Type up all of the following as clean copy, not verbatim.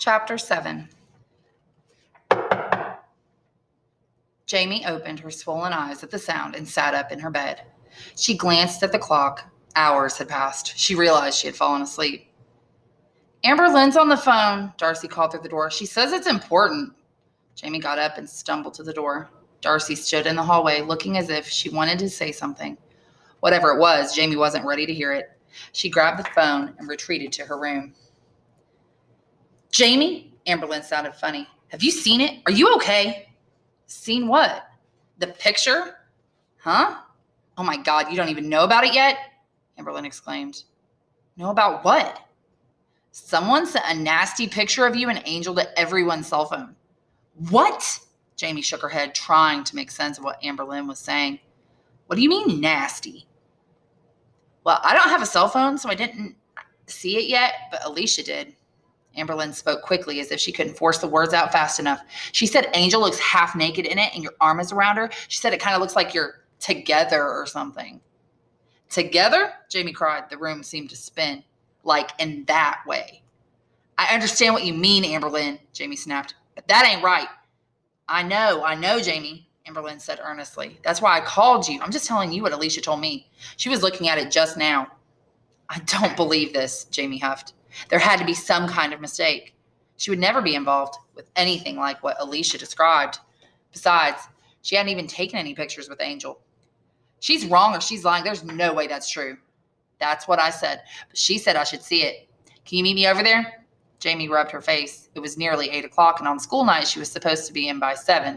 Chapter 7. Jamie opened her swollen eyes at the sound and sat up in her bed. She glanced at the clock. Hours had passed. She realized she had fallen asleep. "Amber Lynn's on the phone," Darcy called through the door. "She says it's important." Jamie got up and stumbled to the door. Darcy stood in the hallway, looking as if she wanted to say something. Whatever it was, Jamie wasn't ready to hear it. She grabbed the phone and retreated to her room. "Jamie," Amber Lynn sounded funny. "Have you seen it? Are you okay?" "Seen what?" "The picture." "Huh? Oh my God, you don't even know about it yet?" Amber Lynn exclaimed. "Know about what?" "Someone sent a nasty picture of you and Angel to everyone's cell phone." "What?" Jamie shook her head, trying to make sense of what Amber Lynn was saying. "What do you mean nasty?" "Well, I don't have a cell phone, so I didn't see it yet, but Alicia did." Amber Lynn spoke quickly as if she couldn't force the words out fast enough. "She said Angel looks half naked in it and your arm is around her. She said it kind of looks like you're together or something." "Together?" Jamie cried. The room seemed to spin. "Like in that way." "I understand what you mean, Amber Lynn," Jamie snapped. "But that ain't right." I know, Jamie," Amber Lynn said earnestly. "That's why I called you. I'm just telling you what Alicia told me. She was looking at it just now." "I don't believe this," Jamie huffed. "There had to be some kind of mistake. She would never be involved with anything like what Alicia described. Besides, she hadn't even taken any pictures with Angel." "She's wrong or she's lying. There's no way that's true." "That's what I said, but she said I should see it. Can you meet me over there?" Jamie rubbed her face. It was nearly 8 o'clock, and on school night she was supposed to be in by 7.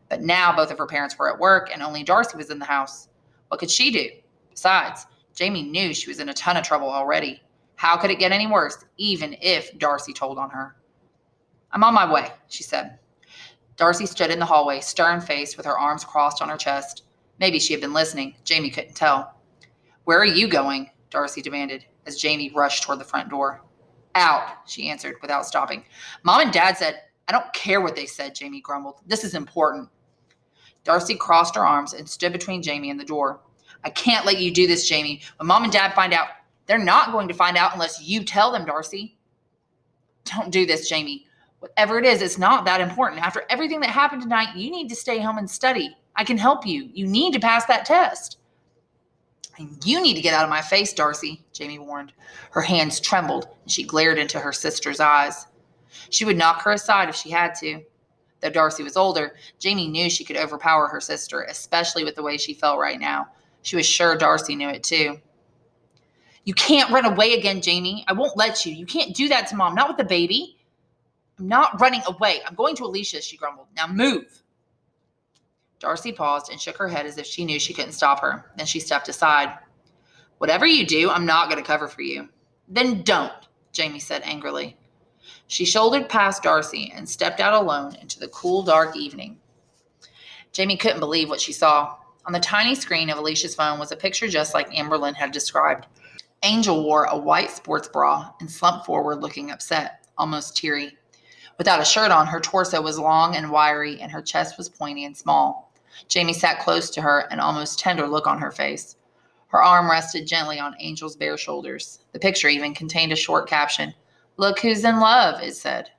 But now both of her parents were at work, and only Darcy was in the house. What could she do? Besides, Jamie knew she was in a ton of trouble already. How could it get any worse, even if Darcy told on her? "I'm on my way," she said. Darcy stood in the hallway, stern-faced, with her arms crossed on her chest. Maybe she had been listening. Jamie couldn't tell. "Where are you going?" Darcy demanded, as Jamie rushed toward the front door. "Out," she answered, without stopping. "Mom and Dad said—" "I don't care what they said," Jamie grumbled. "This is important." Darcy crossed her arms and stood between Jamie and the door. "I can't let you do this, Jamie. When Mom and Dad find out—" "They're not going to find out unless you tell them, Darcy." "Don't do this, Jamie. Whatever it is, it's not that important. After everything that happened tonight, you need to stay home and study. I can help you. You need to pass that test." "And you need to get out of my face, Darcy," Jamie warned. Her hands trembled, and she glared into her sister's eyes. She would knock her aside if she had to. Though Darcy was older, Jamie knew she could overpower her sister, especially with the way she felt right now. She was sure Darcy knew it too. "You can't run away again, Jamie. I won't let you. You can't do that to Mom, not with the baby." "I'm not running away. I'm going to Alicia," she grumbled. "Now move." Darcy paused and shook her head as if she knew she couldn't stop her. Then she stepped aside. "Whatever you do, I'm not going to cover for you." "Then don't," Jamie said angrily. She shouldered past Darcy and stepped out alone into the cool, dark evening. Jamie couldn't believe what she saw. On the tiny screen of Alicia's phone was a picture just like Amber Lynn had described. Angel wore a white sports bra and slumped forward looking upset, almost teary. Without a shirt on, her torso was long and wiry, and her chest was pointy and small. Jamie sat close to her, an almost tender look on her face. Her arm rested gently on Angel's bare shoulders. The picture even contained a short caption. "Look who's in love," it said.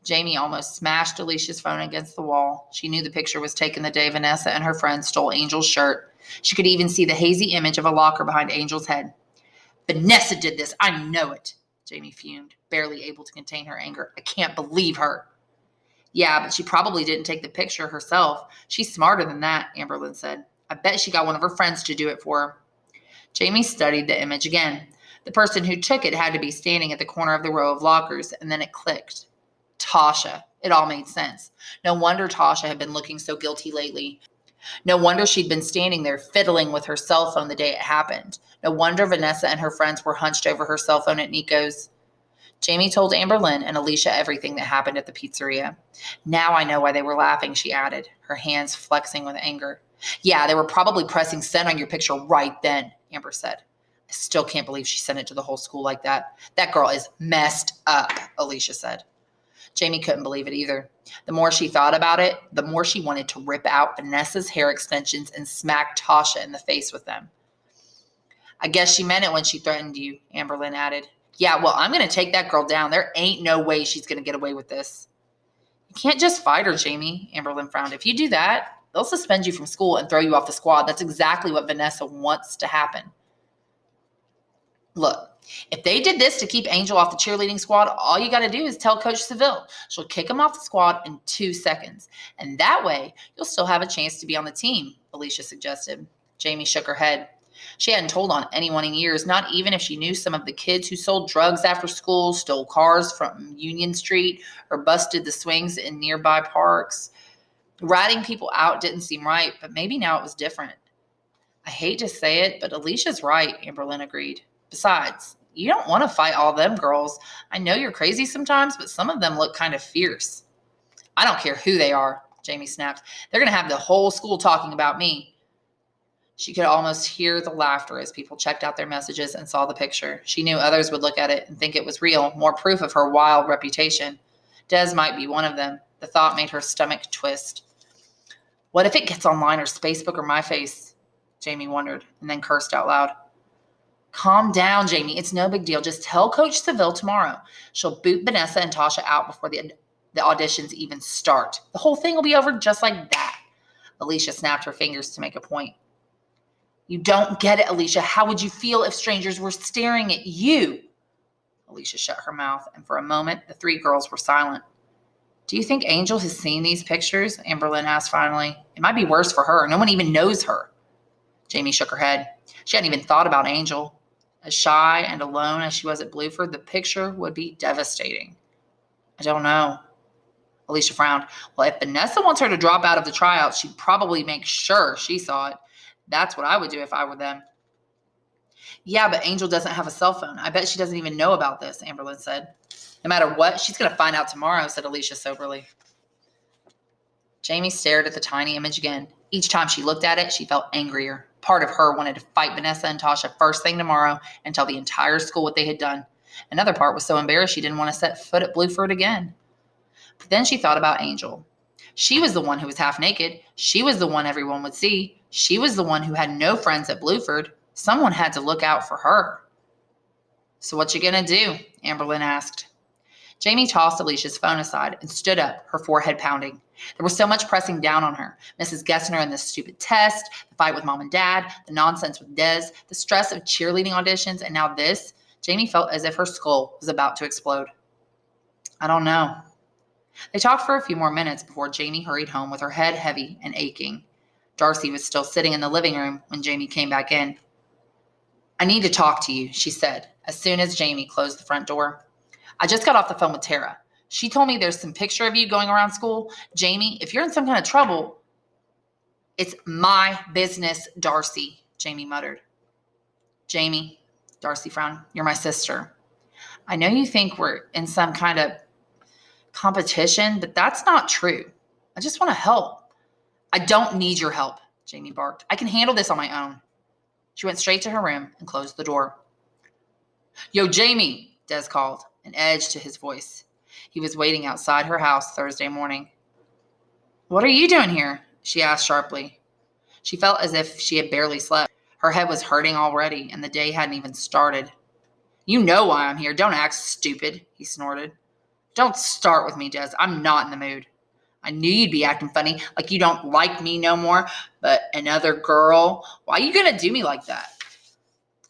Jamie almost smashed Alicia's phone against the wall. She knew the picture was taken the day Vanessa and her friends stole Angel's shirt. She could even see the hazy image of a locker behind Angel's head. "Vanessa did this. I know it," Jamie fumed, barely able to contain her anger. "I can't believe her." "Yeah, but she probably didn't take the picture herself. She's smarter than that," Amber Lynn said. "I bet she got one of her friends to do it for her." Jamie studied the image again. The person who took it had to be standing at the corner of the row of lockers, and then it clicked. Tasha. It all made sense. No wonder Tasha had been looking so guilty lately. No wonder she'd been standing there fiddling with her cell phone the day it happened. No wonder Vanessa and her friends were hunched over her cell phone at Nico's. Jamie told Amber Lynn and Alicia everything that happened at the pizzeria. "Now I know why they were laughing," she added, her hands flexing with anger. "Yeah, they were probably pressing send on your picture right then," Amber said. "I still can't believe she sent it to the whole school like that. That girl is messed up," Alicia said. Jamie couldn't believe it either. The more she thought about it, the more she wanted to rip out Vanessa's hair extensions and smack Tasha in the face with them. "I guess she meant it when she threatened you," Amber Lynn added. Yeah, well, I'm going to take that girl down. There ain't no way she's going to get away with this. You can't just fight her, Jamie, Amberlynn frowned. If you do that, they'll suspend you from school and throw you off the squad. That's exactly what Vanessa wants to happen. Look, if they did this to keep Angel off the cheerleading squad, all you got to do is tell Coach Seville. She'll kick him off the squad in 2 seconds. And that way, you'll still have a chance to be on the team, Alicia suggested. Jamie shook her head. She hadn't told on anyone in years, not even if she knew some of the kids who sold drugs after school, stole cars from Union Street, or busted the swings in nearby parks. Ratting people out didn't seem right, but maybe now it was different. I hate to say it, but Alicia's right, Amberlynn agreed. Besides, you don't want to fight all them girls. I know you're crazy sometimes, but some of them look kind of fierce. I don't care who they are, Jamie snapped. They're going to have the whole school talking about me. She could almost hear the laughter as people checked out their messages and saw the picture. She knew others would look at it and think it was real, more proof of her wild reputation. Des might be one of them. The thought made her stomach twist. What if it gets online or Facebook or MyFace? Jamie wondered, and then cursed out loud. Calm down, Jamie. It's no big deal. Just tell Coach Seville tomorrow. She'll boot Vanessa and Tasha out before the auditions even start. The whole thing will be over just like that. Alicia snapped her fingers to make a point. You don't get it, Alicia. How would you feel if strangers were staring at you? Alicia shut her mouth, and for a moment, the 3 girls were silent. Do you think Angel has seen these pictures? Amberlynn asked finally. It might be worse for her. No one even knows her. Jamie shook her head. She hadn't even thought about Angel. As shy and alone as she was at Bluford, the picture would be devastating. I don't know. Alicia frowned. Well, if Vanessa wants her to drop out of the tryouts, she'd probably make sure she saw it. That's what I would do if I were them. Yeah, but Angel doesn't have a cell phone. I bet she doesn't even know about this, Amberlynn said. No matter what, she's going to find out tomorrow, said Alicia soberly. Jamie stared at the tiny image again. Each time she looked at it, she felt angrier. Part of her wanted to fight Vanessa and Tasha first thing tomorrow and tell the entire school what they had done. Another part was so embarrassed she didn't want to set foot at Bluford again. But then she thought about Angel. She was the one who was half naked. She was the one everyone would see. She was the one who had no friends at Bluford. Someone had to look out for her. So what you gonna do? Amberlynn asked. Jamie tossed Alicia's phone aside and stood up, her forehead pounding. There was so much pressing down on her. Mrs. Gessner and this stupid test, the fight with Mom and Dad, the nonsense with Des, the stress of cheerleading auditions, and now this. Jamie felt as if her skull was about to explode. I don't know. They talked for a few more minutes before Jamie hurried home with her head heavy and aching. Darcy was still sitting in the living room when Jamie came back in. I need to talk to you, she said, as soon as Jamie closed the front door. I just got off the phone with Tara. She told me there's some picture of you going around school. Jamie, if you're in some kind of trouble, it's my business, Darcy, Jamie muttered. Jamie, Darcy frowned, you're my sister. I know you think we're in some kind of competition, but that's not true. I just want to help. I don't need your help, Jamie barked. I can handle this on my own. She went straight to her room and closed the door. Yo, Jamie, Des called, an edge to his voice. He was waiting outside her house Thursday morning. What are you doing here? She asked sharply. She felt as if she had barely slept. Her head was hurting already, and the day hadn't even started. You know why I'm here. Don't act stupid, he snorted. Don't start with me, Des. I'm not in the mood. I knew you'd be acting funny, like you don't like me no more, but another girl? Why are you going to do me like that?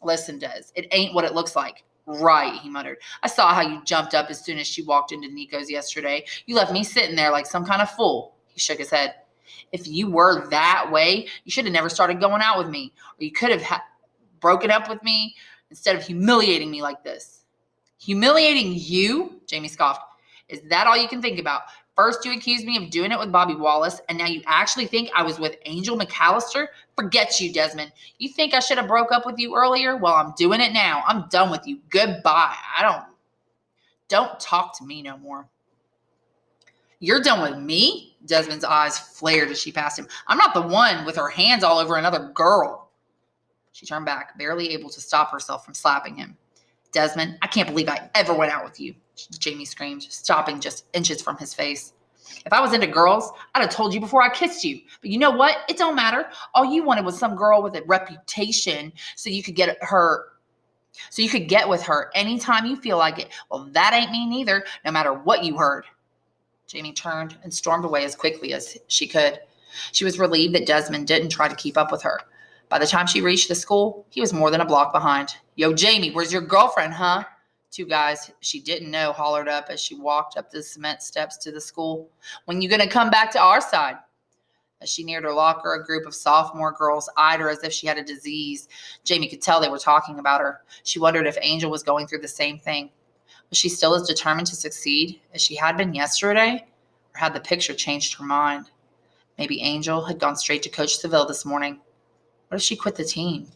Listen, Des, it ain't what it looks like. Right, he muttered. I saw how you jumped up as soon as she walked into Nico's yesterday. You left me sitting there like some kind of fool. He shook his head. If you were that way, you should have never started going out with me, or you could have broken up with me instead of humiliating me like this. Humiliating you? Jamie scoffed. Is that all you can think about? First, you accused me of doing it with Bobby Wallace, and now you actually think I was with Angel McAllister? Forget you, Desmond. You think I should have broke up with you earlier? Well, I'm doing it now. I'm done with you. Goodbye. Don't talk to me no more. You're done with me? Desmond's eyes flared as she passed him. I'm not the one with her hands all over another girl. She turned back, barely able to stop herself from slapping him. Desmond, I can't believe I ever went out with you, Jamie screamed, stopping just inches from his face. If I was into girls, I'd have told you before I kissed you. But you know what? It don't matter. All you wanted was some girl with a reputation so you could get her so you could get with her anytime you feel like it. Well, that ain't me neither, no matter what you heard. Jamie turned and stormed away as quickly as she could. She was relieved that Desmond didn't try to keep up with her. By the time she reached the school, he was more than a block behind. Yo, Jamie, where's your girlfriend, huh? Two guys she didn't know hollered up as she walked up the cement steps to the school. When you gonna come back to our side? As she neared her locker, a group of sophomore girls eyed her as if she had a disease. Jamie could tell they were talking about her. She wondered if Angel was going through the same thing. Was she still as determined to succeed as she had been yesterday? Or had the picture changed her mind? Maybe Angel had gone straight to Coach Seville this morning. What if she quit the team?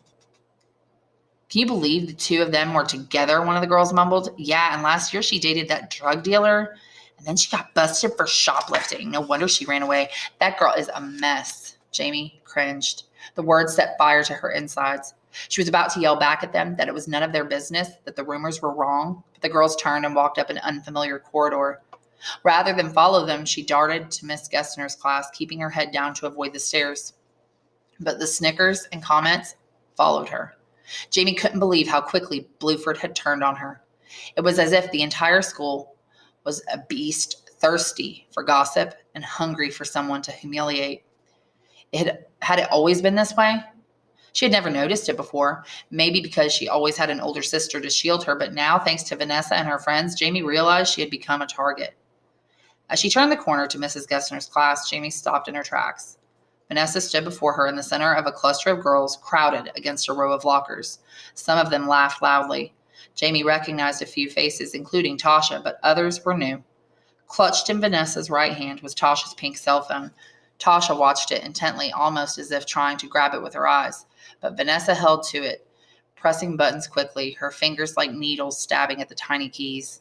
Can you believe the two of them were together? One of the girls mumbled. Yeah, and last year she dated that drug dealer, and then she got busted for shoplifting. No wonder she ran away. That girl is a mess. Jamie cringed. The words set fire to her insides. She was about to yell back at them that it was none of their business, that the rumors were wrong, but the girls turned and walked up an unfamiliar corridor. Rather than follow them, she darted to Miss Gessner's class, keeping her head down to avoid the stairs. But the snickers and comments followed her. Jamie couldn't believe how quickly Bluford had turned on her. It was as if the entire school was a beast thirsty for gossip and hungry for someone to humiliate. Had it always been this way? She had never noticed it before, maybe because she always had an older sister to shield her, but now, thanks to Vanessa and her friends, Jamie realized she had become a target. As she turned the corner to Mrs. Gessner's class, Jamie stopped in her tracks. Vanessa stood before her in the center of a cluster of girls crowded against a row of lockers. Some of them laughed loudly. Jamie recognized a few faces, including Tasha, but others were new. Clutched in Vanessa's right hand was Tasha's pink cell phone. Tasha watched it intently, almost as if trying to grab it with her eyes, but Vanessa held to it, pressing buttons quickly, her fingers like needles stabbing at the tiny keys.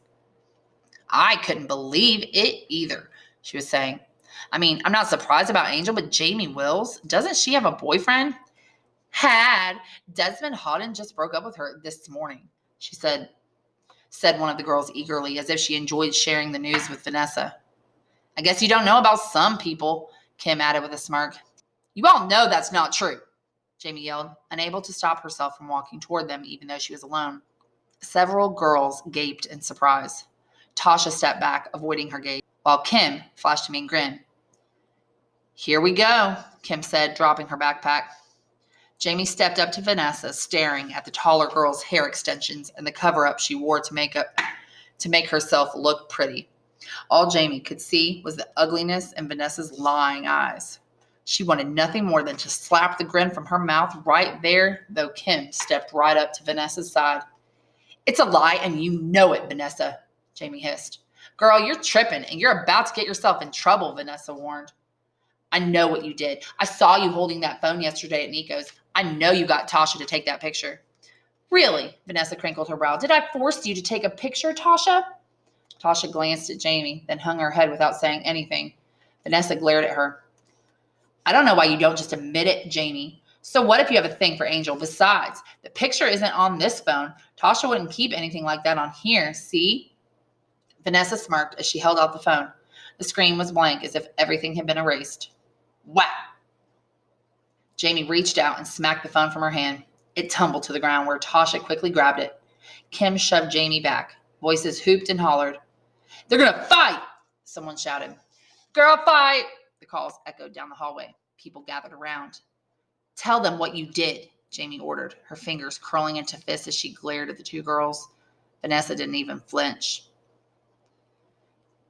I couldn't believe it either, she was saying. I mean, I'm not surprised about Angel, but Jamie Wills, doesn't she have a boyfriend? Had. Desmond Houghton just broke up with her this morning, she said one of the girls eagerly, as if she enjoyed sharing the news with Vanessa. I guess you don't know about some people, Kim added with a smirk. You all know that's not true, Jamie yelled, unable to stop herself from walking toward them, even though she was alone. Several girls gaped in surprise. Tasha stepped back, avoiding her gaze, while Kim flashed a mean grin. Here we go, Kim said, dropping her backpack. Jamie stepped up to Vanessa, staring at the taller girl's hair extensions and the cover-up she wore to make herself look pretty. All Jamie could see was the ugliness in Vanessa's lying eyes. She wanted nothing more than to slap the grin from her mouth right there, though Kim stepped right up to Vanessa's side. It's a lie, and you know it, Vanessa, Jamie hissed. Girl, you're tripping, and you're about to get yourself in trouble, Vanessa warned. I know what you did. I saw you holding that phone yesterday at Nico's. I know you got Tasha to take that picture. Really? Vanessa crinkled her brow. Did I force you to take a picture, Tasha? Tasha glanced at Jamie, then hung her head without saying anything. Vanessa glared at her. I don't know why you don't just admit it, Jamie. So what if you have a thing for Angel? Besides, the picture isn't on this phone. Tasha wouldn't keep anything like that on here, see? Vanessa smirked as she held out the phone. The screen was blank, as if everything had been erased. Wow! Jamie reached out and smacked the phone from her hand. It tumbled to the ground, where Tasha quickly grabbed it. Kim shoved Jamie back. Voices hooped and hollered. They're gonna fight! Someone shouted. Girl, fight! The calls echoed down the hallway. People gathered around. Tell them what you did, Jamie ordered, her fingers curling into fists as she glared at the two girls. Vanessa didn't even flinch.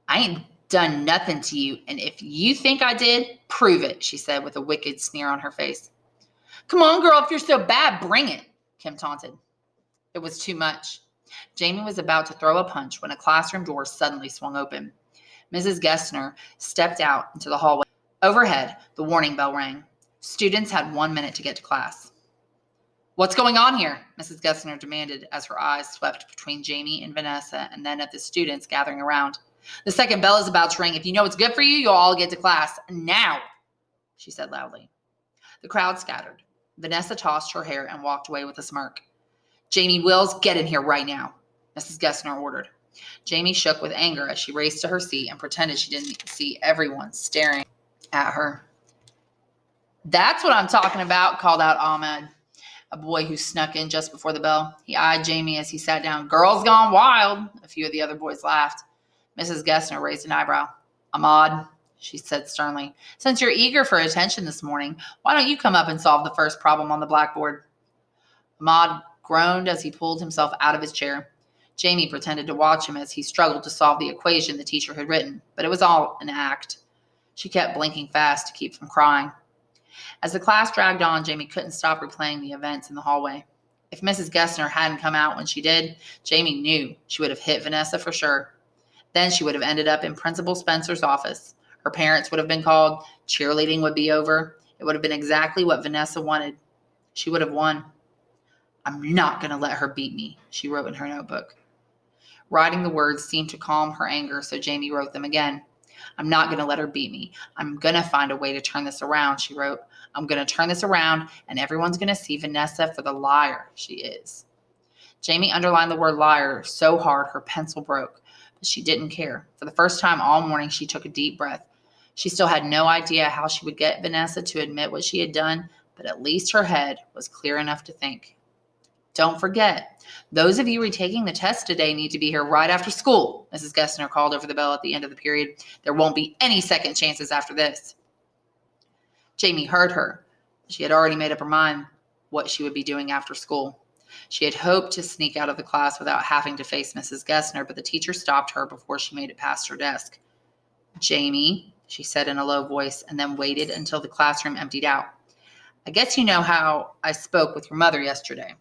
I ain't done nothing to you, and if you think I did, prove it, she said with a wicked sneer on her face. Come on, girl, if you're so bad, bring it, Kim taunted. It was too much. Jamie was about to throw a punch when a classroom door suddenly swung open. Mrs. Gessner stepped out into the hallway. Overhead, the warning bell rang. Students had 1 minute to get to class. What's going on here? Mrs. Gessner demanded as her eyes swept between Jamie and Vanessa and then at the students gathering around. The second bell is about to ring. If you know what's good for you, you'll all get to class. Now, she said loudly. The crowd scattered. Vanessa tossed her hair and walked away with a smirk. Jamie Wills, get in here right now, Mrs. Gessner ordered. Jamie shook with anger as she raced to her seat and pretended she didn't see everyone staring at her. That's what I'm talking about, called out Ahmed. a boy who snuck in just before the bell. He eyed Jamie as he sat down. Girls gone wild. A few of the other boys laughed. Mrs. Gessner raised an eyebrow. Ahmad, she said sternly, since you're eager for attention this morning, why don't you come up and solve the first problem on the blackboard? Ahmad groaned as he pulled himself out of his chair. Jamie pretended to watch him as he struggled to solve the equation the teacher had written, but it was all an act. She kept blinking fast to keep from crying. As the class dragged on, Jamie couldn't stop replaying the events in the hallway. If Mrs. Gessner hadn't come out when she did, Jamie knew she would have hit Vanessa for sure. Then she would have ended up in Principal Spencer's office. Her parents would have been called. Cheerleading would be over. It would have been exactly what Vanessa wanted. She would have won. I'm not going to let her beat me, she wrote in her notebook. Writing the words seemed to calm her anger, so Jamie wrote them again. I'm not going to let her beat me. I'm going to find a way to turn this around, she wrote. I'm going to turn this around, and everyone's going to see Vanessa for the liar she is. Jamie underlined the word liar so hard her pencil broke, but she didn't care. For the first time all morning, she took a deep breath. She still had no idea how she would get Vanessa to admit what she had done, but at least her head was clear enough to think. Don't forget, those of you retaking the test today need to be here right after school, Mrs. Gessner called over the bell at the end of the period. There won't be any second chances after this. Jamie heard her. She had already made up her mind what she would be doing after school. She had hoped to sneak out of the class without having to face Mrs. Gessner, but the teacher stopped her before she made it past her desk. Jamie, she said in a low voice, and then waited until the classroom emptied out. I guess you know how I spoke with your mother yesterday.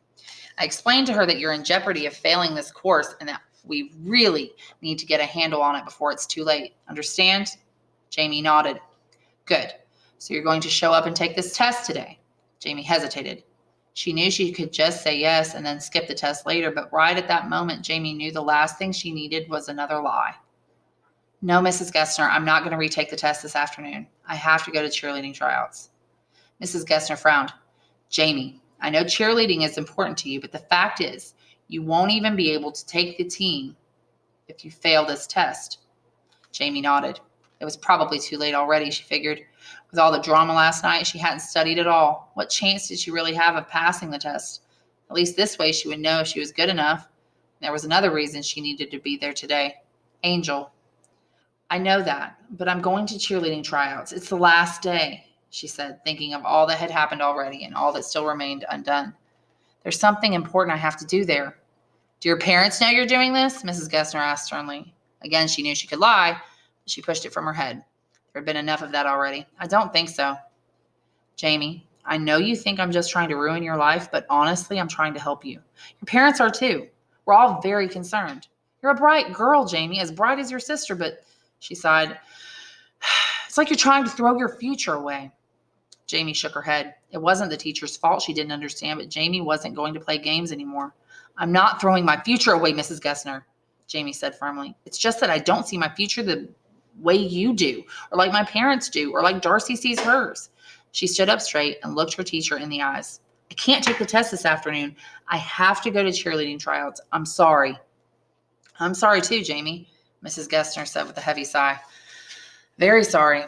I explained to her that you're in jeopardy of failing this course and that we really need to get a handle on it before it's too late. Understand? Jamie nodded. Good. So you're going to show up and take this test today? Jamie hesitated. She knew she could just say yes and then skip the test later, but right at that moment, Jamie knew the last thing she needed was another lie. No, Mrs. Gessner, I'm not going to retake the test this afternoon. I have to go to cheerleading tryouts. Mrs. Gessner frowned. Jamie, I know cheerleading is important to you, but the fact is, you won't even be able to take the team if you fail this test. Jamie nodded. It was probably too late already, she figured. With all the drama last night, she hadn't studied at all. What chance did she really have of passing the test? At least this way she would know if she was good enough. There was another reason she needed to be there today. Angel. I know that, but I'm going to cheerleading tryouts. It's the last day, she said, thinking of all that had happened already and all that still remained undone. There's something important I have to do there. Do your parents know you're doing this? Mrs. Gessner asked sternly. Again, she knew she could lie, but she pushed it from her head. There had been enough of that already. I don't think so. Jamie, I know you think I'm just trying to ruin your life, but honestly, I'm trying to help you. Your parents are too. We're all very concerned. You're a bright girl, Jamie, as bright as your sister, but, she sighed, it's like you're trying to throw your future away. Jamie shook her head. It wasn't the teacher's fault she didn't understand, but Jamie wasn't going to play games anymore. I'm not throwing my future away, Mrs. Gessner, Jamie said firmly. It's just that I don't see my future the way you do, or like my parents do, or like Darcy sees hers. She stood up straight and looked her teacher in the eyes. I can't take the test this afternoon. I have to go to cheerleading tryouts. I'm sorry. I'm sorry too, Jamie, Mrs. Gessner said with a heavy sigh. Very sorry.